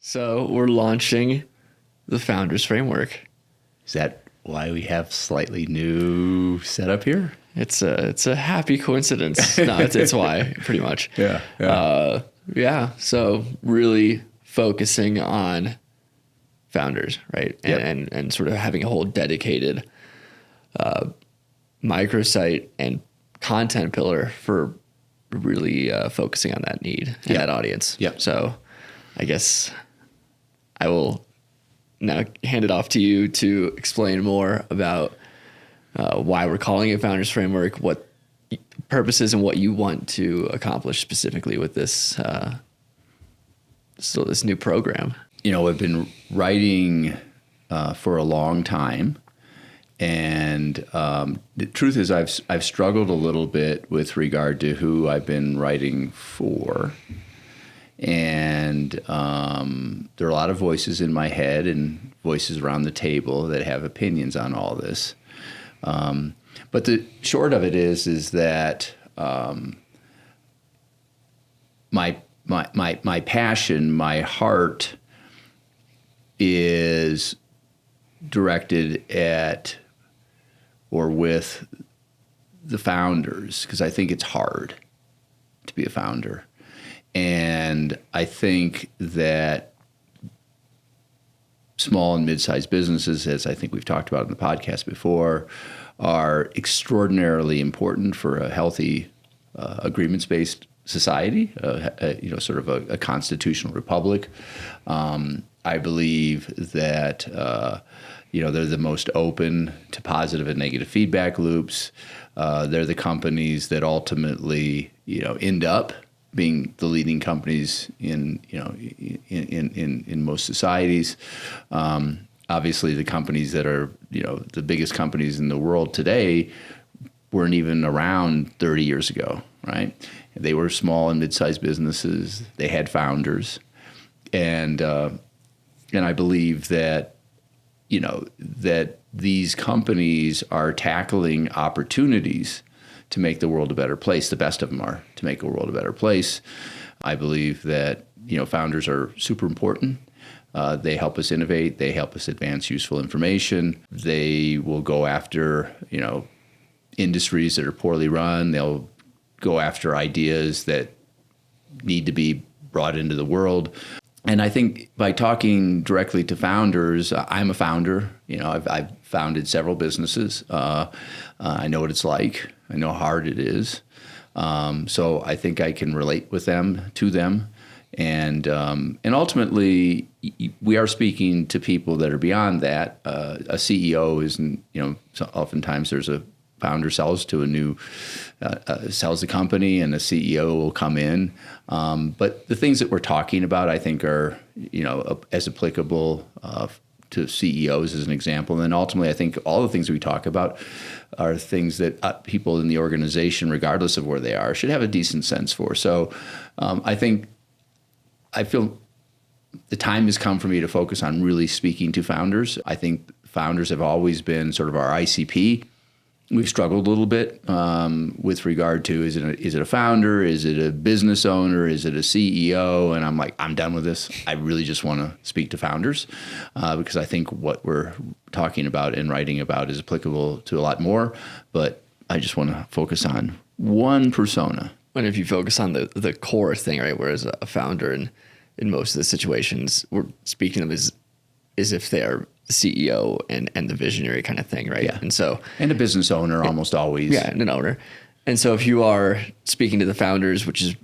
So we're launching the Founders Framework. Is that why we have slightly new setup here? It's a happy coincidence. No, it's why, pretty much. Yeah. So really focusing on founders, right? Yep. And sort of having a whole dedicated microsite and content pillar for really focusing on that need and that audience. Yep. So I guess I will now hand it off to you to explain more about why we're calling it Founders Framework, what purposes and what you want to accomplish specifically with this this new program. You know, I've been writing for a long time, and the truth is I've struggled a little bit with regard to who I've been writing for. And there are a lot of voices in my head and voices around the table that have opinions on all this. But the short of it is that my passion, my heart is directed at or with the founders, because I think it's hard to be a founder. And I think that small and mid-sized businesses, as I think we've talked about in the podcast before, are extraordinarily important for a healthy agreements-based society, sort of a constitutional republic. I believe that they're the most open to positive and negative feedback loops. They're the companies that ultimately end up being the leading companies in most societies. Obviously, the companies that are the biggest companies in the world today weren't even around 30 years ago, right? They were small and mid-sized businesses. They had founders, and I believe that that these companies are tackling opportunities to make the world a better place. The best of them are to make the world a better place. I believe that founders are super important. They help us innovate. They help us advance useful information. They will go after industries that are poorly run. They'll go after ideas that need to be brought into the world. And I think by talking directly to founders, I'm a founder. I've founded several businesses. I know what it's like. I know how hard it is. So I think I can relate with them, to them. And ultimately, we are speaking to people that are beyond that. A CEO isn't, oftentimes there's a founder sells to a new, sells the company, and a CEO will come in. But the things that we're talking about, I think, are, as applicable to CEOs as an example. And then ultimately, I think all the things we talk about are things that people in the organization, regardless of where they are, should have a decent sense for. So I feel the time has come for me to focus on really speaking to founders. I think founders have always been sort of our ICP. We've struggled a little bit with regard to is it a founder, is it a business owner, is it a CEO? And I'm like, I'm done with this. I really just want to speak to founders because I think what we're talking about and writing about is applicable to a lot more. But I just want to focus on one persona. And if you focus on the core thing, right, whereas a founder in most of the situations we're speaking of is if they're CEO and the visionary kind of thing, right? Yeah. And a business owner almost always. Yeah, and an owner. And so if you are speaking to the founders, which is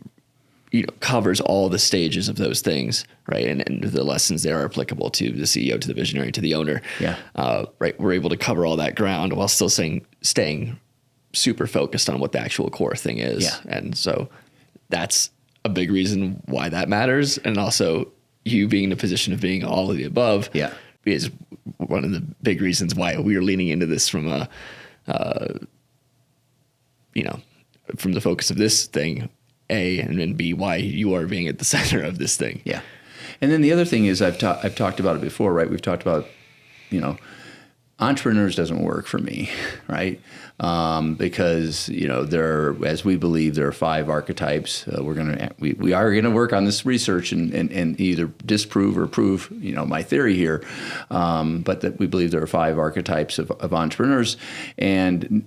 covers all the stages of those things, right? And the lessons there are applicable to the CEO, to the visionary, to the owner. Yeah. Right. We're able to cover all that ground while still staying super focused on what the actual core thing is. Yeah. And so that's a big reason why that matters. And also you being in a position of being all of the above. Yeah. Is one of the big reasons why we are leaning into this from from the focus of this thing, A, and then B, why you are being at the center of this thing. Yeah. And then the other thing is I've talked about it before, right? We've talked about, entrepreneurs doesn't work for me, right? Because as we believe, there are 5 archetypes. We are gonna work on this research and either disprove or prove my theory here, but that we believe there are 5 archetypes of entrepreneurs, and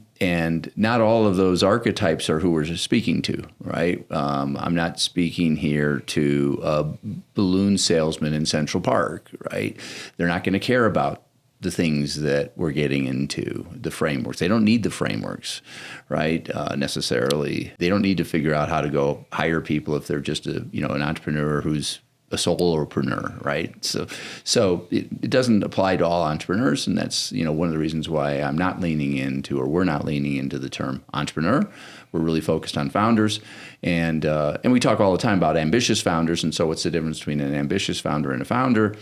not all of those archetypes are who we're speaking to, right? I'm not speaking here to a balloon salesman in Central Park, right? They're not going to care about the things that we're getting into, the frameworks. They don't need the frameworks, right? Necessarily. They don't need to figure out how to go hire people if they're just an entrepreneur who's a solopreneur, right? So it doesn't apply to all entrepreneurs, and that's one of the reasons why we're not leaning into the term entrepreneur. We're really focused on founders, and we talk all the time about ambitious founders. And so, what's the difference between an ambitious founder and a founder?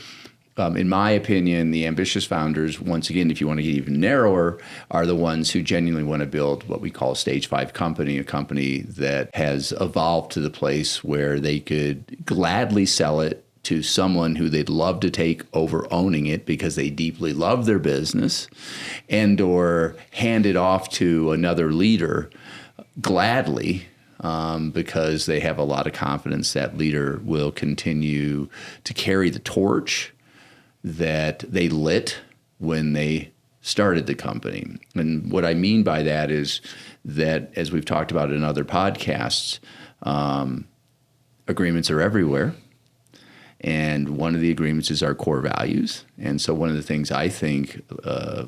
In my opinion, the ambitious founders, once again, if you want to get even narrower, are the ones who genuinely want to build what we call a stage 5 company, a company that has evolved to the place where they could gladly sell it to someone who they'd love to take over owning it because they deeply love their business, and or hand it off to another leader gladly, because they have a lot of confidence that leader will continue to carry the torch that they lit when they started the company. And what I mean by that is that, as we've talked about in other podcasts, agreements are everywhere. And one of the agreements is our core values. And so one of the things I think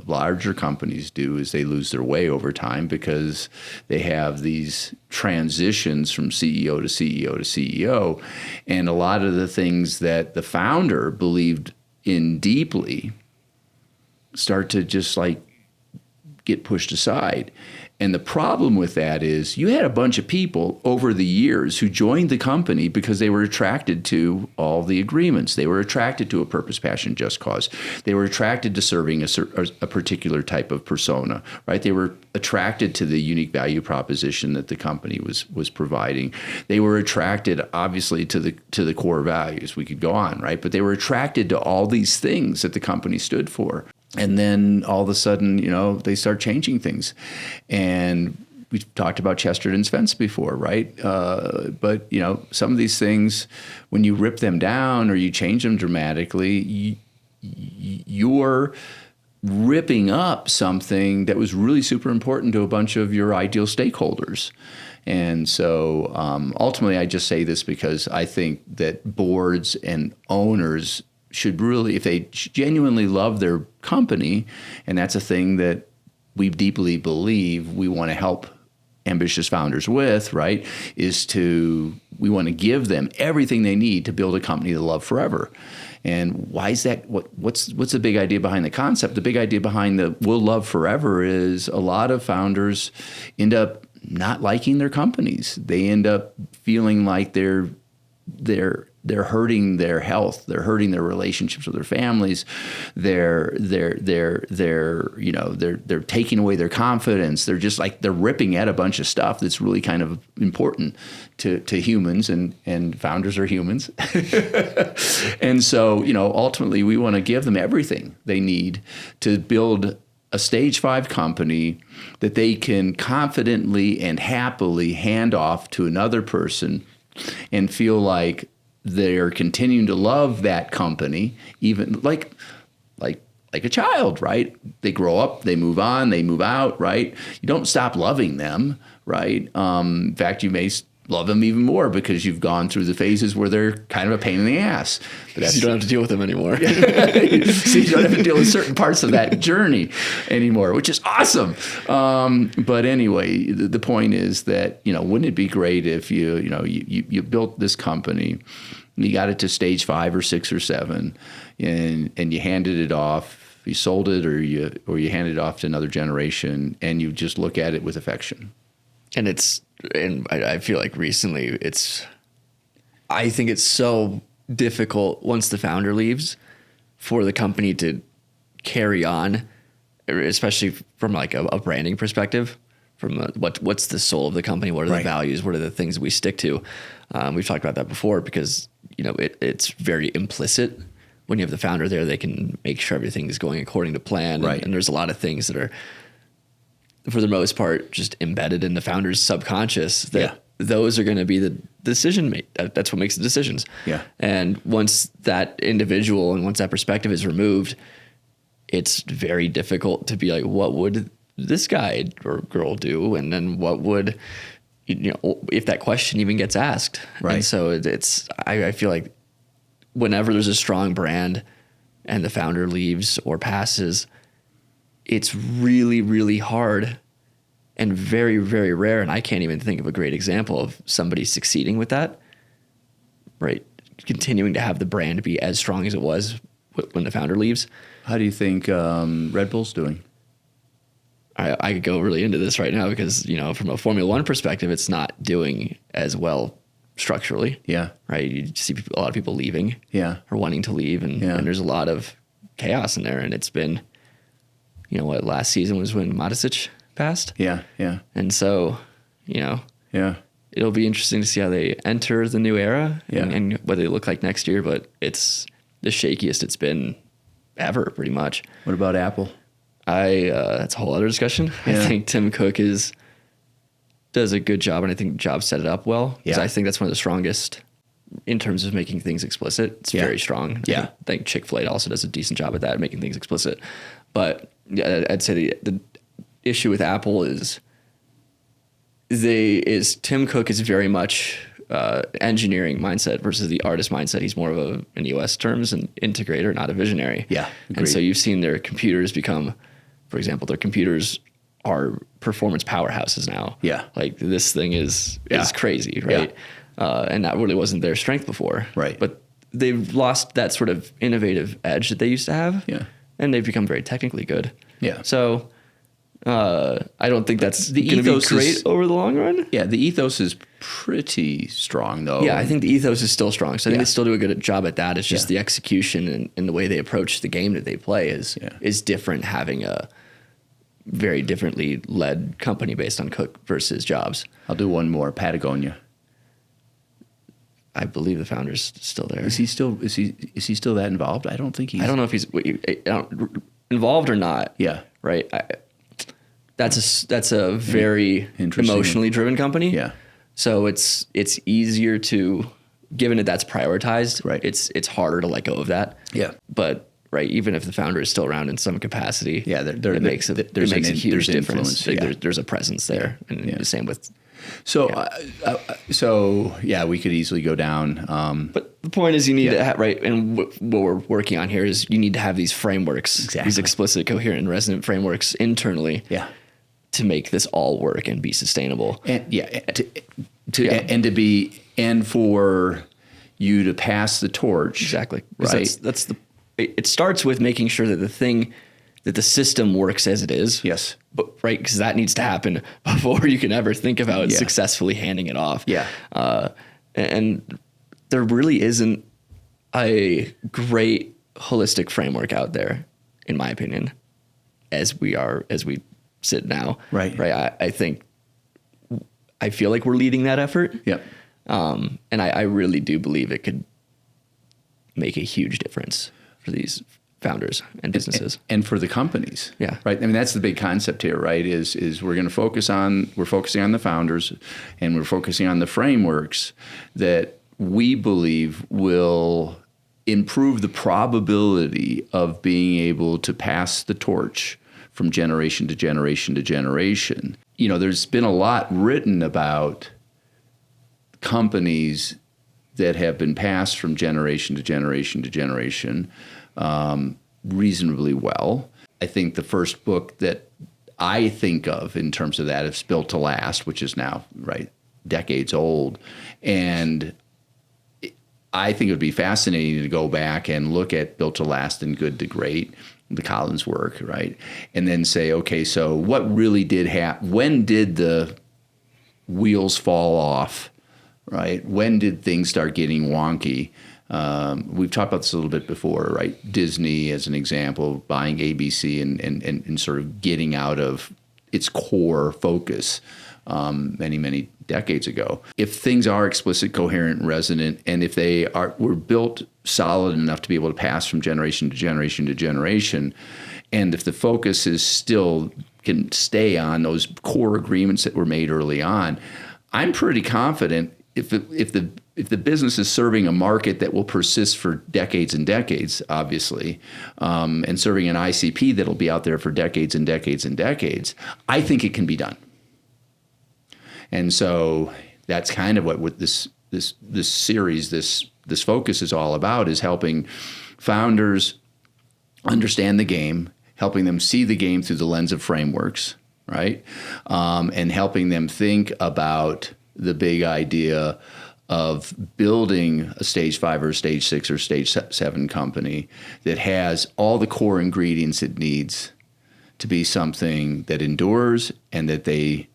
larger companies do is they lose their way over time because they have these transitions from CEO to CEO to CEO. And a lot of the things that the founder believed in deeply start to just get pushed aside. And the problem with that is you had a bunch of people over the years who joined the company because they were attracted to all the agreements. They were attracted to a purpose, passion, just cause. They were attracted to serving a particular type of persona, right? They were attracted to the unique value proposition that the company was providing. They were attracted, obviously, to the core values. We could go on, right? But they were attracted to all these things that the company stood for. And then all of a sudden, they start changing things. And we've talked about Chesterton's fence before, right? But, some of these things, when you rip them down or you change them dramatically, you're ripping up something that was really super important to a bunch of your ideal stakeholders. And so ultimately, I just say this because I think that boards and owners should really, if they genuinely love their company, and that's a thing that we deeply believe we want to help ambitious founders with, right, we want to give them everything they need to build a company to love forever. And why is that? What's the big idea behind the concept? The big idea behind the we'll love forever is a lot of founders end up not liking their companies. They end up feeling like they're hurting their health. They're hurting their relationships with their families. They're taking away their confidence. They're just they're ripping at a bunch of stuff that's really kind of important to humans, and founders are humans. And so, ultimately we want to give them everything they need to build a stage 5 company that they can confidently and happily hand off to another person and feel like they're continuing to love that company, even like a child, right? They grow up, they move on, they move out, right? You don't stop loving them, right? In fact, you may love them even more because you've gone through the phases where they're kind of a pain in the ass. But you don't have to deal with them anymore. So you don't have to deal with certain parts of that journey anymore, which is awesome. But anyway, the point is that, wouldn't it be great if you built this company, you got it to stage 5 or 6 or 7, and you handed it off, you sold it, or you handed it off to another generation, and you just look at it with affection. And I feel like recently I think it's so difficult once the founder leaves for the company to carry on, especially from a branding perspective, from what's the soul of the company, what are the values, what are the things that we stick to. We've talked about that before because, it's very implicit when you have the founder there, they can make sure everything is going according to plan. Right. And there's a lot of things that are, for the most part, just embedded in the founder's subconscious that those are going to be the decision made. That's what makes the decisions. Yeah. And once that individual and once that perspective is removed, it's very difficult to be like, what would this guy or girl do? And then what would, if that question even gets asked. Right. And so I feel like whenever there's a strong brand and the founder leaves or passes, it's really, really hard and very, very rare. And I can't even think of a great example of somebody succeeding with that, right? Continuing to have the brand be as strong as it was when the founder leaves. How do you think Red Bull's doing? I could go really into this right now because, from a Formula One perspective, it's not doing as well structurally. Yeah. Right. You see a lot of people leaving. Yeah. Or wanting to leave. And there's a lot of chaos in there. And it's been, last season was when Matisic passed. Yeah. Yeah. And so, Yeah. it'll be interesting to see how they enter the new era and what they look like next year. But it's the shakiest it's been ever, pretty much. What about Apple? That's a whole other discussion. Yeah. I think Tim Cook does a good job, and I think Jobs set it up well. Because I think that's one of the strongest in terms of making things explicit. It's very strong. Yeah. I think Chick-fil-A also does a decent job at that, making things explicit. But I'd say the issue with Apple is Tim Cook is very much engineering mindset versus the artist mindset. He's more of in US terms, an integrator, not a visionary. Yeah, agreed. And so you've seen their computers become, for example, their computers are performance powerhouses now. Yeah. Like this thing is crazy, right? And that really wasn't their strength before. Right. But they've lost that sort of innovative edge that they used to have. Yeah. And they've become very technically good. Yeah. So I don't think that's the going to be ethos great over the long run. Yeah, the ethos is pretty strong, though. Yeah, I think the ethos is still strong. So I think they still do a good job at that. It's just the execution and the way they approach the game that they play is different, having a very differently led company based on Cook versus Jobs. I'll do one more. Patagonia. I believe the founder's still there. Is he still that involved? I don't think he's. I don't know if he's involved or not. Yeah. Right. That's a very emotionally driven company. Yeah. So it's easier to, given that that's prioritized. Right. It's harder to let go of that. Yeah. But even if the founder is still around in some capacity. Yeah. It makes a huge difference. Yeah. There's a presence there, and the same with. So we could easily go down. But the point is, you need to have, right, and what we're working on here is you need to have these frameworks, these explicit, coherent, and resonant frameworks internally, to make this all work and be sustainable. And for you to pass the torch. Exactly. Right. It starts with making sure that the system works as it is. Yes. But right, because that needs to happen before you can ever think about successfully handing it off. Yeah. And there really isn't a great holistic framework out there, in my opinion, as we sit now. Right. Right. I feel like we're leading that effort. Yep. And I really do believe it could make a huge difference for these founders and businesses. And for the companies. Yeah. Right. I mean, that's the big concept here, right? Is we're focusing on the founders, and we're focusing on the frameworks that we believe will improve the probability of being able to pass the torch from generation to generation to generation. There's been a lot written about companies that have been passed from generation to generation to generation reasonably well. I think the first book that I think of in terms of that is Built to Last, which is now, decades old. And I think it would be fascinating to go back and look at Built to Last and Good to Great, the Collins work, right? And then say, okay, so what really did happen? When did the wheels fall off, right? When did things start getting wonky? We've talked about this a little bit before, right? Disney, as an example, buying ABC and sort of getting out of its core focus many decades ago. If things are explicit, coherent, and resonant, and if were built solid enough to be able to pass from generation to generation to generation, and if the focus is still can stay on those core agreements that were made early on, I'm pretty confident if the business is serving a market that will persist for decades and decades, obviously, and serving an ICP that'll be out there for decades and decades and decades, I think it can be done. And so that's kind of what this series, this focus is all about, is helping founders understand the game, helping them see the game through the lens of frameworks, right? And helping them think about the big idea of building a stage 5 or stage 6 or stage 7 company that has all the core ingredients it needs to be something that endures and that they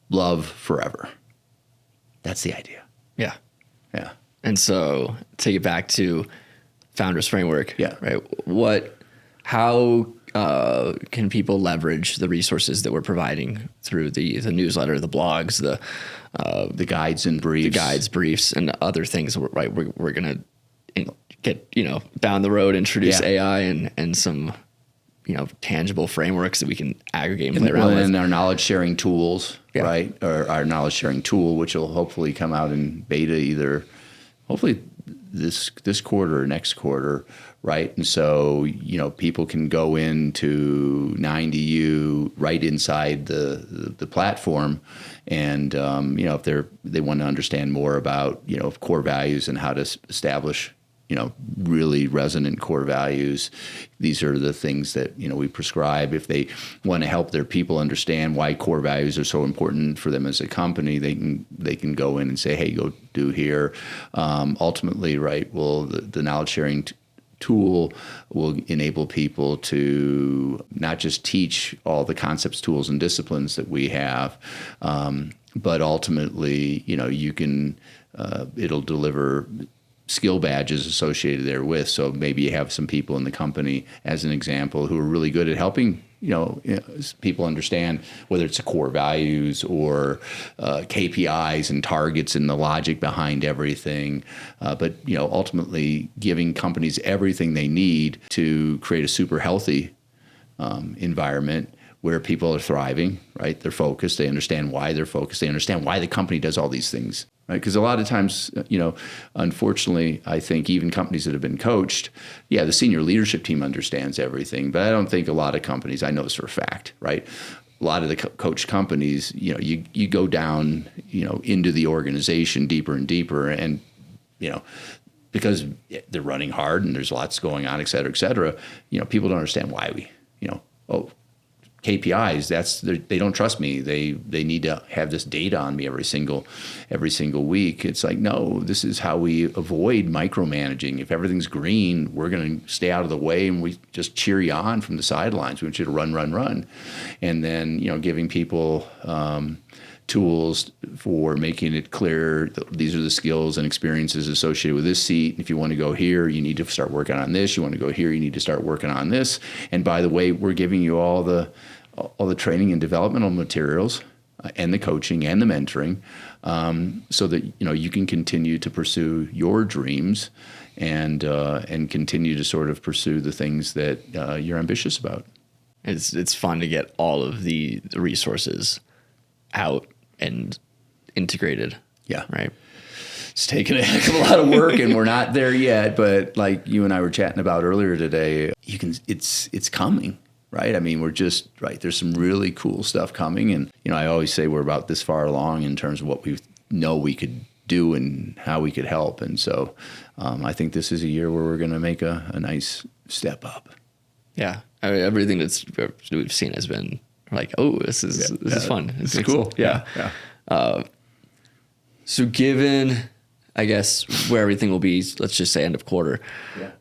love forever. That's the idea. Yeah. Yeah. And so take it back to Founders Framework. Yeah. Right. How can people leverage the resources that we're providing through the newsletter, the blogs, the guides and briefs, and other things? Right. We're going to get, down the road, introduce AI and some, tangible frameworks that we can aggregate and play around with. And our knowledge sharing tools, Yeah. right? Or our knowledge sharing tool, which will hopefully come out in beta hopefully this quarter or next quarter, right? And so, people can go into 9DU right inside the platform, and if they want to understand more about core values and how to establish really resonant core values, these are the things that we prescribe. If they want to help their people understand why core values are so important for them as a company, they can go in and say, hey, go do here. Ultimately, right, the knowledge sharing tool will enable people to not just teach all the concepts, tools, and disciplines that we have, but ultimately, you can it'll deliver skill badges associated therewith. So maybe you have some people in the company, as an example, who are really good at helping people understand whether it's core values or KPIs and targets and the logic behind everything. But ultimately giving companies everything they need to create a super healthy environment where people are thriving, right? They're focused. They understand why they're focused. They understand why the company does all these things, right? Because a lot of times, unfortunately, I think even companies that have been coached, the senior leadership team understands everything, but I don't think a lot of companies, I know this for a fact, right? A lot of the coached companies, you go down, into the organization deeper and deeper, and, because they're running hard and there's lots going on, et cetera, people don't understand why we, KPIs, they don't trust me. They need to have this data on me every single week. It's like, no, this is how we avoid micromanaging. If everything's green, we're going to stay out of the way and we just cheer you on from the sidelines. We want you to run. And then, giving people tools for making it clear that these are the skills and experiences associated with this seat. If you want to go here, you need to start working on this. You want to go here, you need to start working on this. And by the way, we're giving you all the training and developmental materials and the coaching and the mentoring, so that you can continue to pursue your dreams and continue to sort of pursue the things that you're ambitious about. It's fun to get all of the resources out and integrated. Yeah. Right. It's taken a heck of a lot of work, and we're not there yet. But like you and I were chatting about earlier today, it's coming, right? I mean, we're just right. There's some really cool stuff coming, and I always say we're about this far along in terms of what we know we could do and how we could help. And so, I think this is a year where we're going to make a nice step up. Yeah, I mean, everything we've seen has been like, oh, this is fun. It's cool. Yeah. So given, I guess, where everything will be, let's just say end of quarter,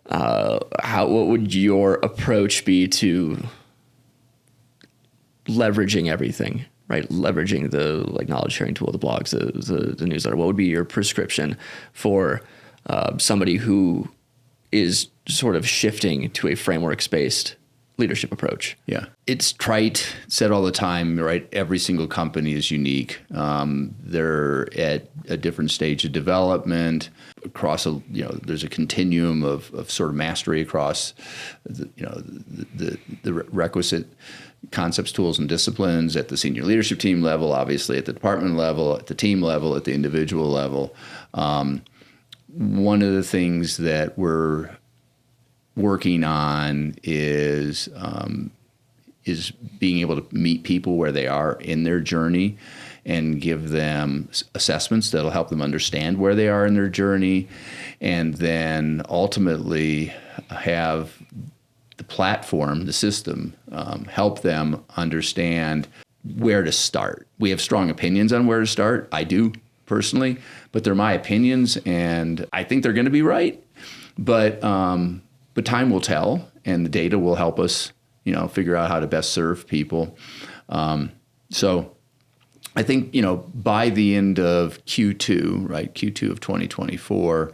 what would your approach be to leveraging everything, right? Leveraging the knowledge sharing tool, the blogs, the newsletter. What would be your prescription for somebody who is sort of shifting to a frameworks-based leadership approach. Yeah. It's trite, said all the time, right? Every single company is unique. They're at a different stage of development across there's a continuum of sort of mastery across the requisite concepts, tools, and disciplines at the senior leadership team level, obviously at the department level, at the team level, at the individual level. One of the things that we're working on is being able to meet people where they are in their journey and give them assessments that'll help them understand where they are in their journey, and then ultimately have the platform, the system, help them understand where to start. We have strong opinions on where to start. I do personally, but they're my opinions, and I think they're going to be right. But time will tell, and the data will help us, figure out how to best serve people. So I think, by the end of Q2, right, Q2 of 2024,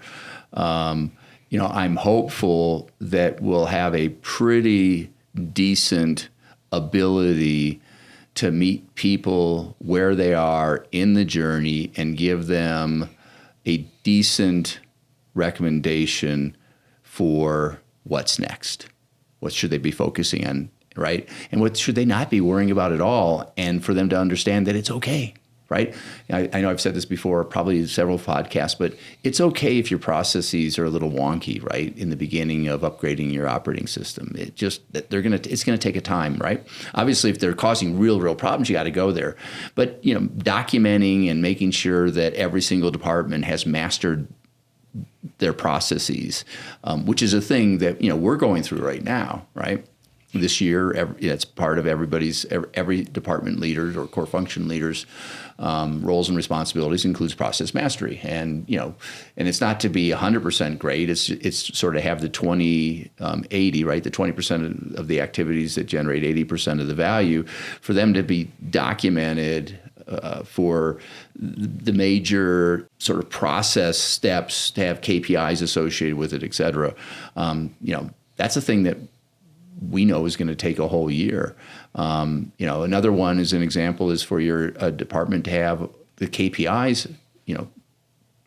I'm hopeful that we'll have a pretty decent ability to meet people where they are in the journey and give them a decent recommendation for what's next. What should they be focusing on, right? And what should they not be worrying about at all? And for them to understand that it's okay, right? I know I've said this before, probably several podcasts, but it's okay if your processes are a little wonky, right? In the beginning of upgrading your operating system, it's going to take a time, right? Obviously, if they're causing real problems, you got to go there. But documenting and making sure that every single department has mastered their processes, which is a thing that we're going through right now, right? This year, it's part of every department leader or core function leaders' roles and responsibilities includes process mastery, and it's not to be 100% great. It's sort of have the 20-80, right? The 20% of the activities that generate 80% of the value, for them to be documented for the major sort of process steps, to have KPIs associated with it, et cetera. That's a thing that we know is going to take a whole year. Another one as an example is for your department to have the KPIs,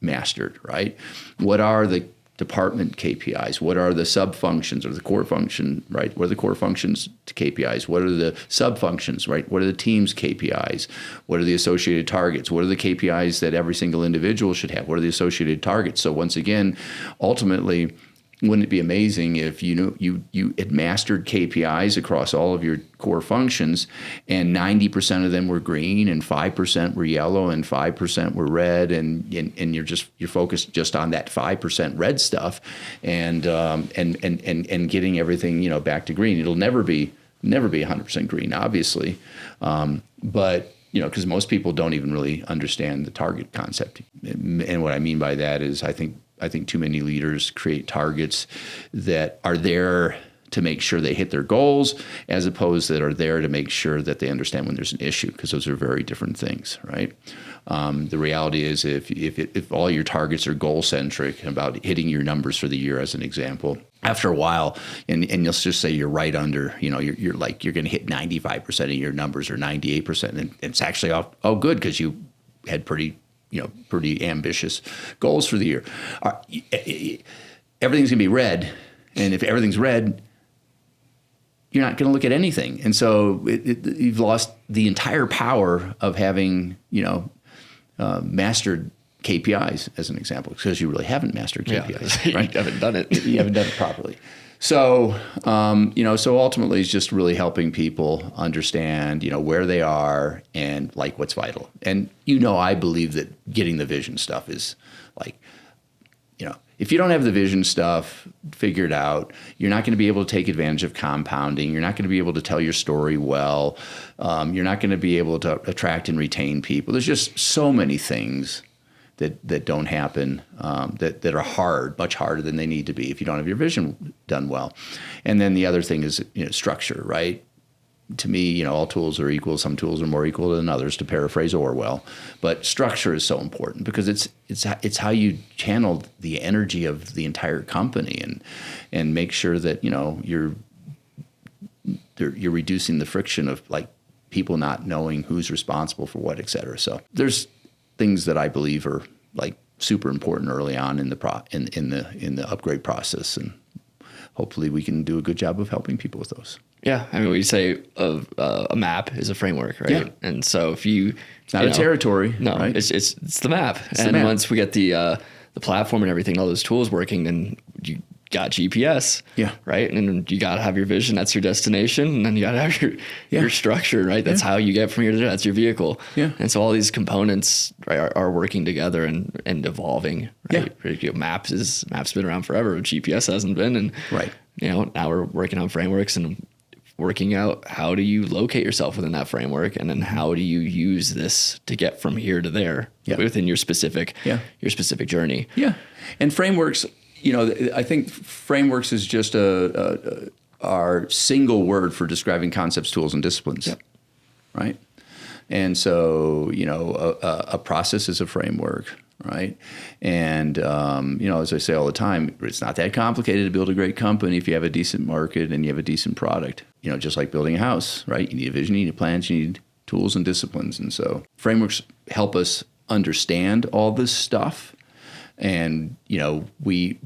mastered, right? What are the department KPIs? What are the sub-functions or the core function, right? What are the core functions to KPIs? What are the sub-functions, right? What are the team's KPIs? What are the associated targets? What are the KPIs that every single individual should have? What are the associated targets? So once again, ultimately, wouldn't it be amazing if you had mastered KPIs across all of your core functions, and 90% of them were green, and 5% were yellow, and 5% were red, and you're focused just on that 5% red stuff, and getting everything back to green. It'll never be 100% green, obviously, but because most people don't even really understand the target concept. And what I mean by that is I think too many leaders create targets that are there to make sure they hit their goals, as opposed that are there to make sure that they understand when there's an issue, because those are very different things, right? The reality is if all your targets are goal-centric, about hitting your numbers for the year, as an example, after a while, and let's just say you're right under, you're going to hit 95% of your numbers or 98%, and it's actually all good because you had pretty ambitious goals for the year. Everything's going to be red, and if everything's red, you're not going to look at anything. And so you've lost the entire power of having, mastered KPIs, as an example, because you really haven't mastered KPIs, yeah, right? You haven't done it. You haven't done it properly. So, so ultimately it's just really helping people understand, where they are and what's vital. And, I believe that getting the vision stuff is if you don't have the vision stuff figured out, you're not going to be able to take advantage of compounding. You're not going to be able to tell your story well. You're not going to be able to attract and retain people. There's just so many things that don't happen, that are hard, much harder than they need to be if you don't have your vision done well. And then the other thing is structure, right? To me, all tools are equal. Some tools are more equal than others, to paraphrase Orwell. But structure is so important because it's how you channel the energy of the entire company and make sure that you're you're reducing the friction of like people not knowing who's responsible for what, et cetera. So there's things that I believe are like super important early on in the upgrade process, and hopefully we can do a good job of helping people with those. Yeah, I mean, we say a map is a framework, right? Yeah. And so if you, It's not a territory, no, right? it's the map. the And map. once we get the platform and everything, all those tools working, then you got GPS, Yeah. right? And then you got to have your vision. That's your destination, and then you got to have your structure, right? That's how you get from here to there. That's your vehicle. Yeah. And so all these components, right, are working together and evolving. Right? Yeah. Maps been around forever. GPS hasn't been, and Right. now we're working on frameworks and working out how do you locate yourself within that framework, and then how do you use this to get from here to there within your specific journey. Yeah. And frameworks, I think frameworks is just our single word for describing concepts, tools, and disciplines. Yep. Right. And so, a process is a framework. Right. And, as I say all the time, it's not that complicated to build a great company if you have a decent market and you have a decent product. Just like building a house, right? You need a vision, you need plans, you need tools and disciplines. And so frameworks help us understand all this stuff. And, we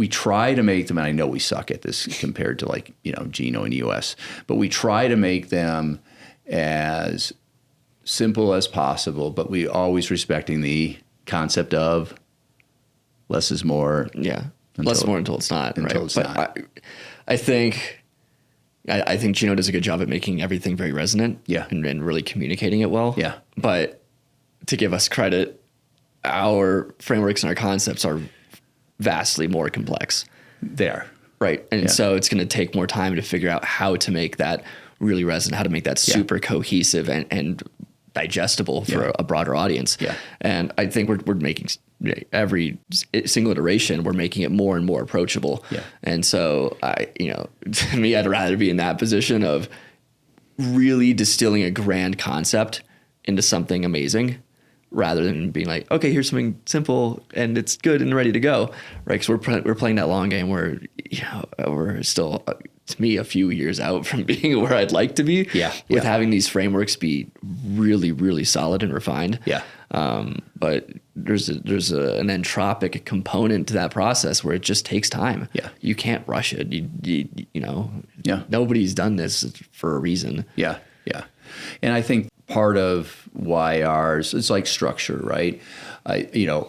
try to make them, and I know we suck at this compared to like, Gino and EOS, but we try to make them as simple as possible, but we always respecting the concept of less is more. Yeah. Less is more until it's not. Until right? it's but not. I think Gino does a good job at making everything very resonant. Yeah. And really communicating it well. Yeah. But to give us credit, our frameworks and our concepts are vastly more complex. There. Right. And so it's going to take more time to figure out how to make that really resonant, how to make that super cohesive and digestible for a broader audience. Yeah. And I think we're making every single iteration, we're making it more and more approachable. Yeah. And so to me, I'd rather be in that position of really distilling a grand concept into something amazing, rather than being like, okay, here's something simple and it's good and ready to go, right? Because we're playing that long game where we're still, to me, a few years out from being where I'd like to be. With having these frameworks be really, really solid and refined. Yeah. But there's an entropic component to that process where it just takes time. Yeah. You can't rush it. Nobody's done this for a reason. Yeah. Yeah. And I think part of why ours, it's like structure, right? The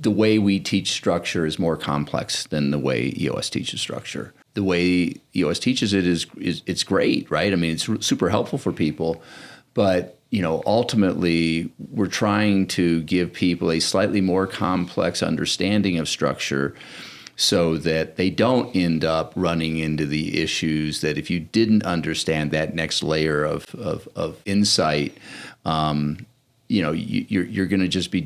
way we teach structure is more complex than the way EOS teaches structure. The way EOS teaches it is it's great, right? I mean, it's super helpful for people, but ultimately we're trying to give people a slightly more complex understanding of structure, so that they don't end up running into the issues that if you didn't understand that next layer of insight, you're going to just be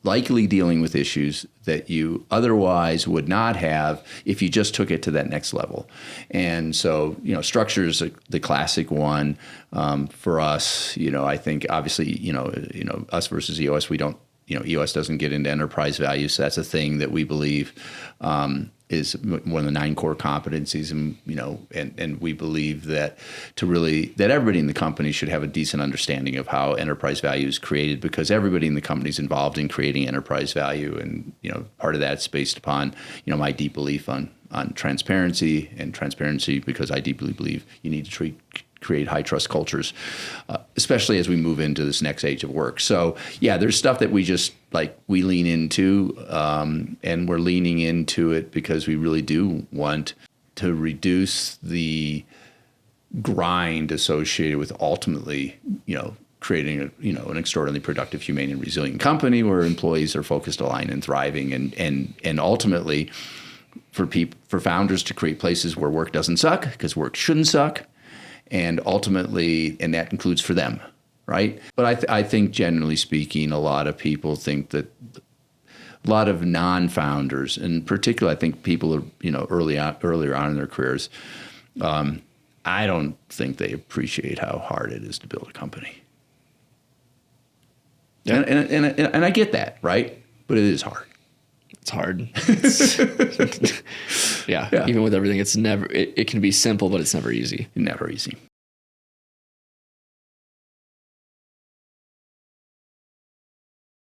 likely dealing with issues that you otherwise would not have if you just took it to that next level. And so, structure is the classic one for us. I think obviously, us versus EOS, we don't. EOS doesn't get into enterprise value, so that's a thing that we believe is one of the 9 core competencies, and we believe that that everybody in the company should have a decent understanding of how enterprise value is created, because everybody in the company is involved in creating enterprise value, and part of that's based upon my deep belief on transparency because I deeply believe you need to create high trust cultures, especially as we move into this next age of work. So there's stuff that we just we lean into, and we're leaning into it because we really do want to reduce the grind associated with ultimately, creating an extraordinarily productive, humane, and resilient company where employees are focused, aligned, and thriving, and ultimately for founders to create places where work doesn't suck, because work shouldn't suck. And ultimately, and that includes for them, right? But I think generally speaking, a lot of people think that a lot of non-founders, and particularly I think people are, earlier on in their careers, I don't think they appreciate how hard it is to build a company. Yeah. And I get that, right? But it is hard. it's hard. It's, yeah, even with everything, it's never. It can be simple, but it's never easy. Never easy.